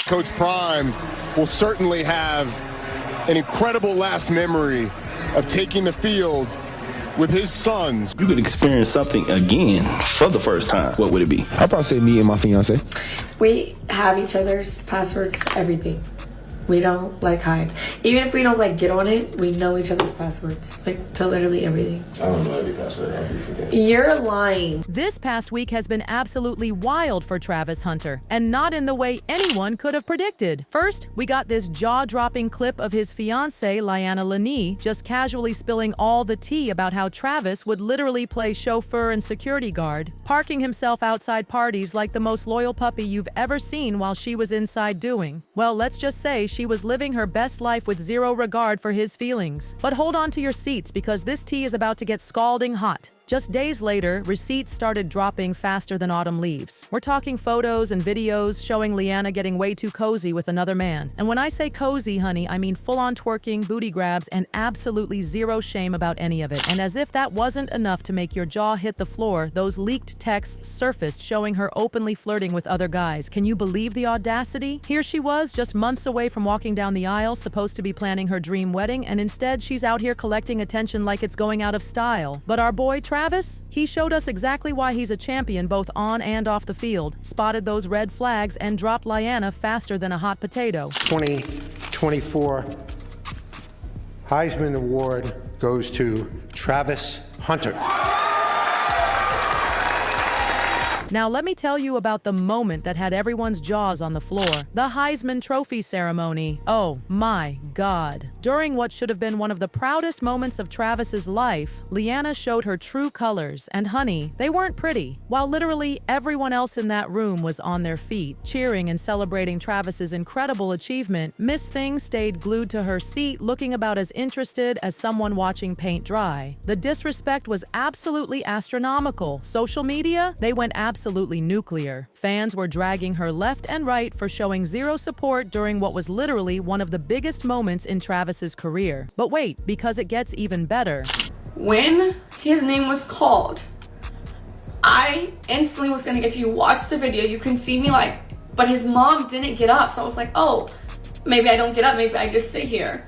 Coach Prime will certainly have an incredible last memory of taking the field with his sons. You could experience something again for the first time. What would it be? I'd probably say me and my fiancée. We have each other's passwords to everything. We don't hide. Even if we don't get on it, we know each other's passwords, to literally everything. I don't know every password. How do you forget? You're lying. This past week has been absolutely wild for Travis Hunter, and not in the way anyone could have predicted. First, we got this jaw-dropping clip of his fiancée, Lyanna Lenny, just casually spilling all the tea about how Travis would literally play chauffeur and security guard, parking himself outside parties like the most loyal puppy you've ever seen while she was inside doing. Well, let's just say she was living her best life with zero regard for his feelings. But hold on to your seats because this tea is about to get scalding hot. Just days later, receipts started dropping faster than autumn leaves. We're talking photos and videos showing Lyanna getting way too cozy with another man. And when I say cozy, honey, I mean full-on twerking, booty grabs, and absolutely zero shame about any of it. And as if that wasn't enough to make your jaw hit the floor, those leaked texts surfaced showing her openly flirting with other guys. Can you believe the audacity? Here she was, just months away from walking down the aisle, supposed to be planning her dream wedding, and instead she's out here collecting attention like it's going out of style. But our boy Travis, he showed us exactly why he's a champion both on and off the field, spotted those red flags, and dropped Lyanna faster than a hot potato. 2024 Heisman Award goes to Travis Hunter. Now let me tell you about the moment that had everyone's jaws on the floor. The Heisman Trophy ceremony. Oh my God. During what should have been one of the proudest moments of Travis's life, Lyanna showed her true colors, and honey, they weren't pretty. While literally everyone else in that room was on their feet, cheering and celebrating Travis's incredible achievement, Miss Thing stayed glued to her seat, looking about as interested as someone watching paint dry. The disrespect was absolutely astronomical. Social media, they went absolutely nuclear. Fans were dragging her left and right for showing zero support during what was literally one of the biggest moments in Travis's career. But wait, because it gets even better. When his name was called, I instantly was gonna, if you watch the video, you can see me but his mom didn't get up. So I was like, oh, maybe I don't get up, maybe I just sit here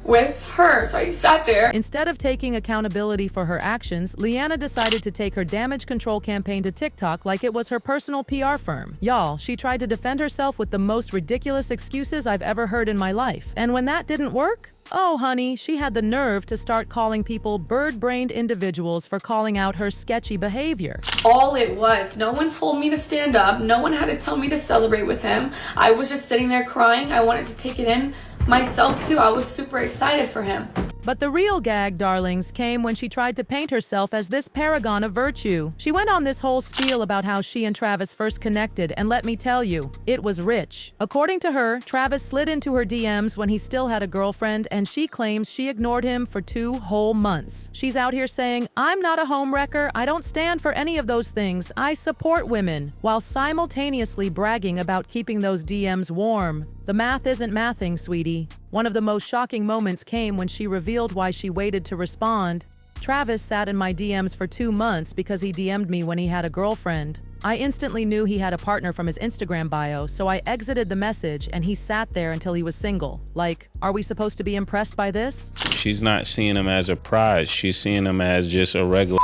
with her. So I sat there. Instead of taking accountability for her actions, Lyanna decided to take her damage control campaign to TikTok like it was her personal PR firm. Y'all, she tried to defend herself with the most ridiculous excuses I've ever heard in my life. And when that didn't work, oh honey, she had the nerve to start calling people bird-brained individuals for calling out her sketchy behavior. All it was, no one told me to stand up, no one had to tell me to celebrate with him. I was just sitting there crying. I wanted to take it in myself too. I was super excited for him. But the real gag, darlings, came when she tried to paint herself as this paragon of virtue. She went on this whole spiel about how she and Travis first connected, and let me tell you, it was rich. According to her, Travis slid into her DMs when he still had a girlfriend, and she claims she ignored him for 2 whole months. She's out here saying, "I'm not a homewrecker, I don't stand for any of those things, I support women," while simultaneously bragging about keeping those DMs warm. The math isn't mathing, sweetie. One of the most shocking moments came when she revealed why she waited to respond. Travis sat in my DMs for 2 months because he DM'd me when he had a girlfriend. I instantly knew he had a partner from his Instagram bio, so I exited the message and he sat there until he was single. Are we supposed to be impressed by this? She's not seeing him as a prize. She's seeing him as just a regular.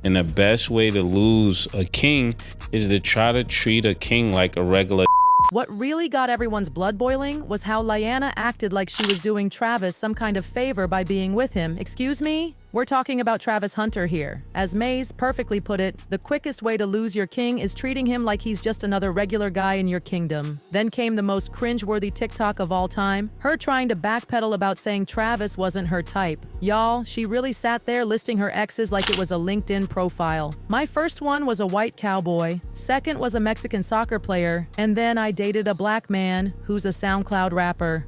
And the best way to lose a king is to try to treat a king like a regular. What really got everyone's blood boiling was how Lyanna acted like she was doing Travis some kind of favor by being with him. Excuse me? We're talking about Travis Hunter here. As Maze perfectly put it, the quickest way to lose your king is treating him like he's just another regular guy in your kingdom. Then came the most cringe-worthy TikTok of all time, her trying to backpedal about saying Travis wasn't her type. Y'all, she really sat there listing her exes like it was a LinkedIn profile. My first one was a white cowboy, second was a Mexican soccer player, and then I dated a black man who's a SoundCloud rapper.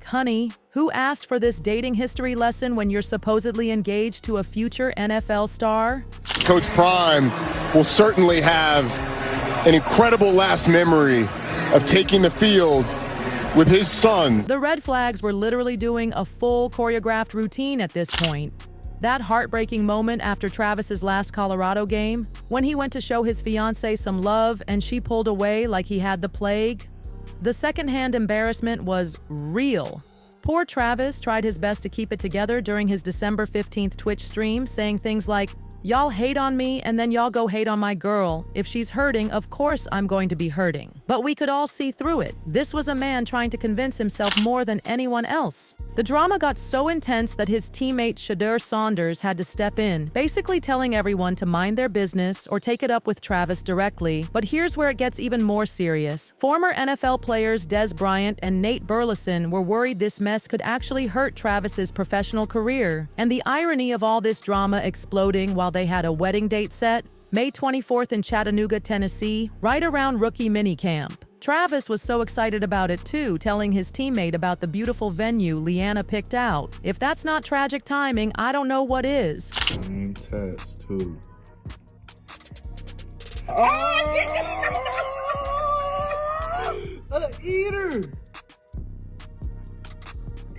Honey, who asked for this dating history lesson when you're supposedly engaged to a future NFL star? Coach Prime will certainly have an incredible last memory of taking the field with his son. The red flags were literally doing a full choreographed routine at this point. That heartbreaking moment after Travis's last Colorado game, when he went to show his fiancée some love and she pulled away like he had the plague. The secondhand embarrassment was real. Poor Travis tried his best to keep it together during his December 15th Twitch stream, saying things like, "Y'all hate on me and then y'all go hate on my girl. If she's hurting, of course I'm going to be hurting." But we could all see through it. This was a man trying to convince himself more than anyone else. The drama got so intense that his teammate Shadur Saunders had to step in, basically telling everyone to mind their business or take it up with Travis directly. But here's where it gets even more serious. Former NFL players Des Bryant and Nate Burleson were worried this mess could actually hurt Travis's professional career. And the irony of all this drama exploding while they had a wedding date set, May 24th in Chattanooga, Tennessee, right around rookie minicamp. Travis was so excited about it too, telling his teammate about the beautiful venue Lyanna picked out. If that's not tragic timing, I don't know what is. Test too. A eater!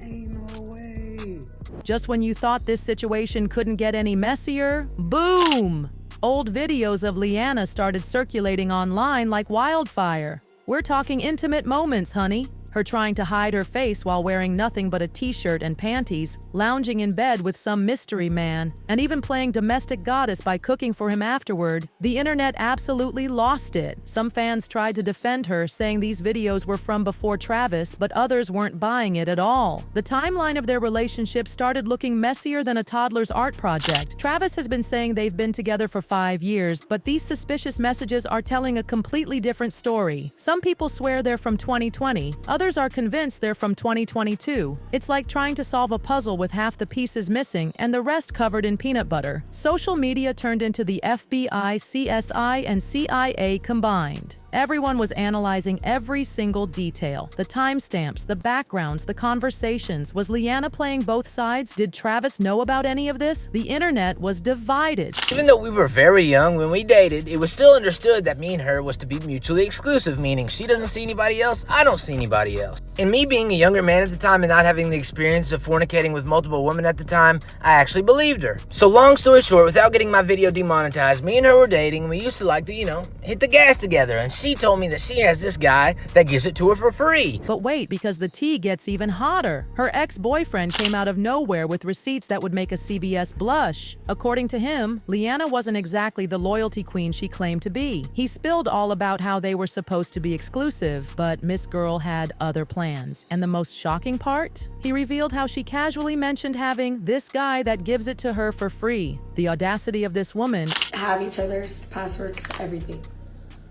Ain't no way. Just when you thought this situation couldn't get any messier, boom! Old videos of Lyanna started circulating online like wildfire. We're talking intimate moments, honey. Her trying to hide her face while wearing nothing but a t-shirt and panties, lounging in bed with some mystery man, and even playing domestic goddess by cooking for him afterward. The internet absolutely lost it. Some fans tried to defend her, saying these videos were from before Travis, but others weren't buying it at all. The timeline of their relationship started looking messier than a toddler's art project. Travis has been saying they've been together for 5 years, but these suspicious messages are telling a completely different story. Some people swear they're from 2020. Others are convinced they're from 2022. It's like trying to solve a puzzle with half the pieces missing and the rest covered in peanut butter. Social media turned into the FBI, CSI, and CIA combined. Everyone was analyzing every single detail. The timestamps, the backgrounds, the conversations. Was Lyanna playing both sides? Did Travis know about any of this? The internet was divided. Even though we were very young when we dated, it was still understood that me and her was to be mutually exclusive, meaning she doesn't see anybody else, I don't see anybody else. And me being a younger man at the time and not having the experience of fornicating with multiple women at the time, I actually believed her. So long story short, without getting my video demonetized, me and her were dating and we used to like to, hit the gas together, and she told me that she has this guy that gives it to her for free. But wait, because the tea gets even hotter. Her ex-boyfriend came out of nowhere with receipts that would make a CVS blush. According to him, Lyanna wasn't exactly the loyalty queen she claimed to be. He spilled all about how they were supposed to be exclusive, but Miss Girl had other plans. And the most shocking part? He revealed how she casually mentioned having this guy that gives it to her for free. The audacity of this woman. Have each other's passwords to everything.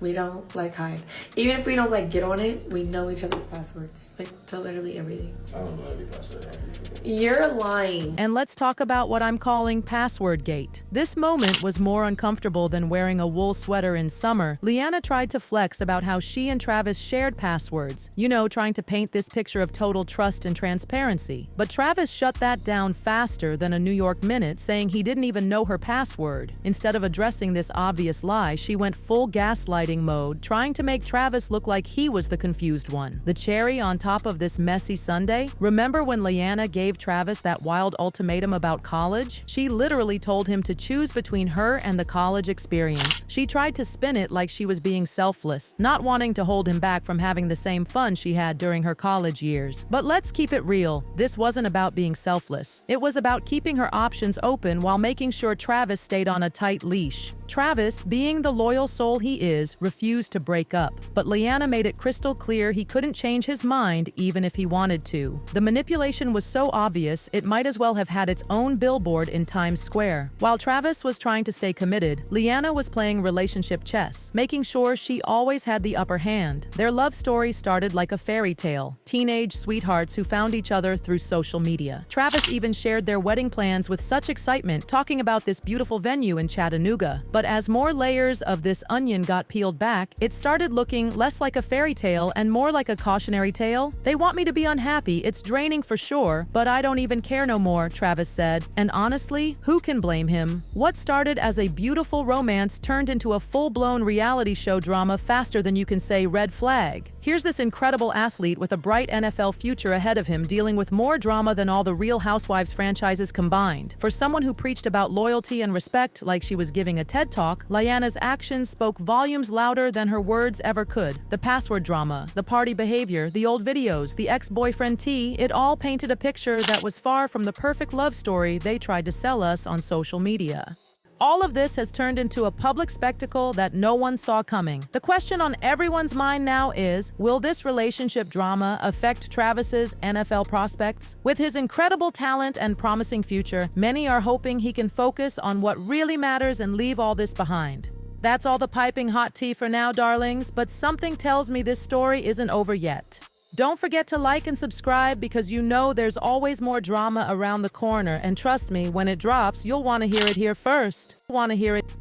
We don't hide. Even if we don't get on it, we know each other's passwords. To literally everything. I don't know every password. You're lying. And let's talk about what I'm calling password gate. This moment was more uncomfortable than wearing a wool sweater in summer. Lyanna tried to flex about how she and Travis shared passwords. Trying to paint this picture of total trust and transparency. But Travis shut that down faster than a New York Minute, saying he didn't even know her password. Instead of addressing this obvious lie, she went full gaslighting mode, trying to make Travis look like he was the confused one. The cherry on top of this messy Sunday? Remember when Lyanna gave Travis that wild ultimatum about college? She literally told him to choose between her and the college experience. She tried to spin it like she was being selfless, not wanting to hold him back from having the same fun she had during her college years. But let's keep it real. This wasn't about being selfless. It was about keeping her options open while making sure Travis stayed on a tight leash. Travis, being the loyal soul he is, refused to break up, but Lyanna made it crystal clear he couldn't change his mind even if he wanted to. The manipulation was so obvious, it might as well have had its own billboard in Times Square. While Travis was trying to stay committed, Lyanna was playing relationship chess, making sure she always had the upper hand. Their love story started like a fairy tale, teenage sweethearts who found each other through social media. Travis even shared their wedding plans with such excitement, talking about this beautiful venue in Chattanooga. But as more layers of this onion got peeled back, it started looking less like a fairy tale and more like a cautionary tale. They want me to be unhappy, it's draining for sure, but I don't even care no more, Travis said. And honestly, who can blame him? What started as a beautiful romance turned into a full-blown reality show drama faster than you can say red flag. Here's this incredible athlete with a bright NFL future ahead of him dealing with more drama than all the Real Housewives franchises combined. For someone who preached about loyalty and respect like she was giving a TED TED Talk, Lyanna's actions spoke volumes louder than her words ever could. The password drama, the party behavior, the old videos, the ex-boyfriend tea, it all painted a picture that was far from the perfect love story they tried to sell us on social media. All of this has turned into a public spectacle that no one saw coming. The question on everyone's mind now is, will this relationship drama affect Travis's NFL prospects? With his incredible talent and promising future, many are hoping he can focus on what really matters and leave all this behind. That's all the piping hot tea for now, darlings, but something tells me this story isn't over yet. Don't forget to like and subscribe because you know there's always more drama around the corner, and trust me, when it drops, you'll want to hear it here first. Want to hear it?